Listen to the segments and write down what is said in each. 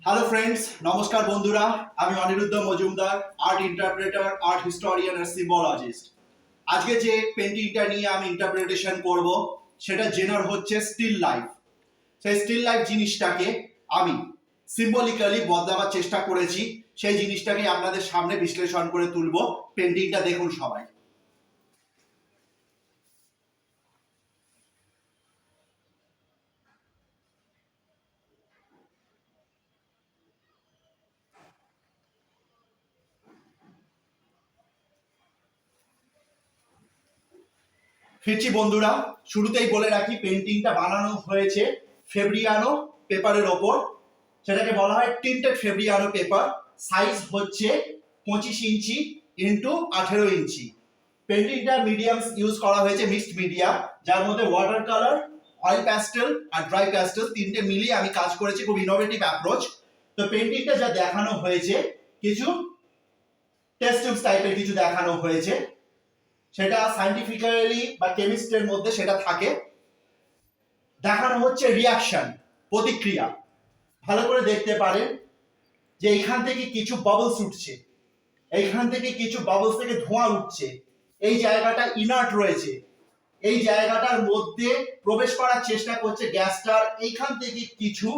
Hello friends, নমস্কার বন্ধুরা। আমি Aniruddha Majumdar, art interpreter, art historian আর সিম্বলজিস্ট। আজকে যে পেন্টিংটা নিয়ে আমি ইন্টারপ্রিটেশন করব সেটা জেনার হচ্ছে স্টিল লাইফ। সেই স্টিল লাইফ জিনিসটাকে আমি সিম্বলিক্যালি বদলাবার চেষ্টা করেছি। সেই জিনিসটাকে আপনাদের সামনে বিশ্লেষণ করে তুলব। পেন্টিংটা দেখুন সবাই। ফিরছি বন্ধুরা, শুরুতেই বলে রাখি পেন্টিংটা বানানো হয়েছে ফেব্রিয়ানো পেপারের ওপর। সেটাকে বলা হয় টিন্টেড ফেব্রিয়ানো পেপার। সাইজ হচ্ছে 25 ইঞ্চি ইন্টু 18 ইঞ্চি। পেন্টিংটা মিডিয়ামস ইউজ করা হয়েছে, মিক্সড মিডিয়া, যার মধ্যে ওয়াটার কালার, অয়েল প্যাস্টেল আর ড্রাই প্যাস্টেল তিনটে মিলিয়ে আমি কাজ করেছি। খুব ইনোভেটিভ অ্যাপ্রোচ। তো পেন্টিংটা যা দেখানো হয়েছে, কিছু টেস্ট টিউবস টাইপের কিছু দেখানো হয়েছে। সেটা সায়েন্টিফিক্যালি বা কেমিস্ট্রির মধ্যে সেটা থাকে। দেখানো হচ্ছে রিয়াকশন, প্রতিক্রিয়া। ভালো করে দেখতে পারেন যে এইখান থেকে কিছু বাবলস উঠছে, এইখান থেকে কিছু বাবলস থেকে ধোঁয়া উঠছে। এই জায়গাটা ইনার্ট রয়েছে, এই জায়গাটার মধ্যে প্রবেশ করার চেষ্টা করছে গ্যাসটার। এইখান থেকে কিছু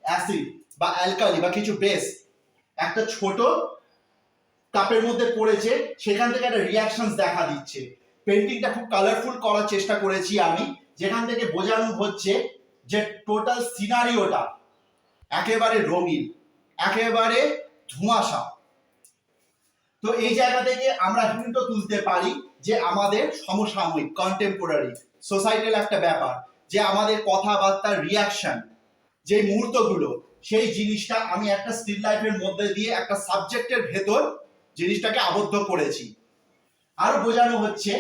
অ্যাসিড বা অ্যালকালি বা কিছু বেস একটা ছোট কাপের মধ্যে পড়েছে, সেখান থেকে একটা রিয়াকশন দেখা দিচ্ছে। পেন্টিংটা খুব কালারফুল করার চেষ্টা করেছি আমি, যেখান থেকে বোঝানো হচ্ছে যে টোটাল সিনারিওটা একেবারে রঙিন, একেবারে ধোঁয়াশা। তো এই জায়গা থেকে আমরা হিন্টও তুলতে পারি যে আমাদের সমসাময়িক কন্টেম্পোরারি সোসাইটাল একটা ব্যাপার, যে আমাদের কথাবার্তার রিয়াকশন, যে মুহূর্তগুলো, সেই জিনিসটা আমি একটা স্টিল লাইফের মধ্যে দিয়ে একটা সাবজেক্টের ভেতর জিনিসটাকে আবদ্ধ করেছি। আরো বোঝানো হচ্ছে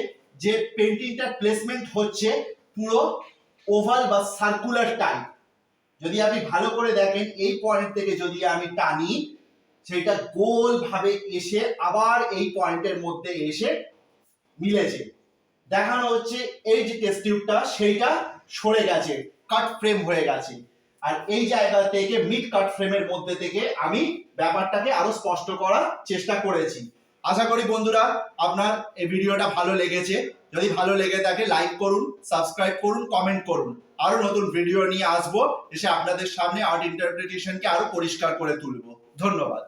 যে পেন্টিংটার প্লেসমেন্ট হচ্ছে পুরো ওভাল বা সার্কুলার টাইপ। যদি আপনি ভালো করে দেখেন, এই পয়েন্ট থেকে যদি আমি টানি, সেটা গোল ভাবে এসে আবার এই পয়েন্টের মধ্যে এসে মিলেছে। দেখানো হচ্ছে এই যে টেস্ট টিউবটা সেইটা সরে গেছে, কাট ফ্রেম হয়ে গেছে। আর এই জায়গা থেকে মিড কাট ফ্রেমের মধ্যে থেকে আমি ব্যাপারটাকে আরো স্পষ্ট করার চেষ্টা করেছি। আশা করি বন্ধুরা আপনার এই ভিডিওটা ভালো লেগেছে। যদি ভালো লেগে থাকে লাইক করুন, সাবস্ক্রাইব করুন, কমেন্ট করুন। আরো নতুন ভিডিও নিয়ে আসবো, এসে আপনাদের সামনে আর্ট ইন্টারপ্রিটেশনকে আরো পরিষ্কার করে তুলবো। ধন্যবাদ।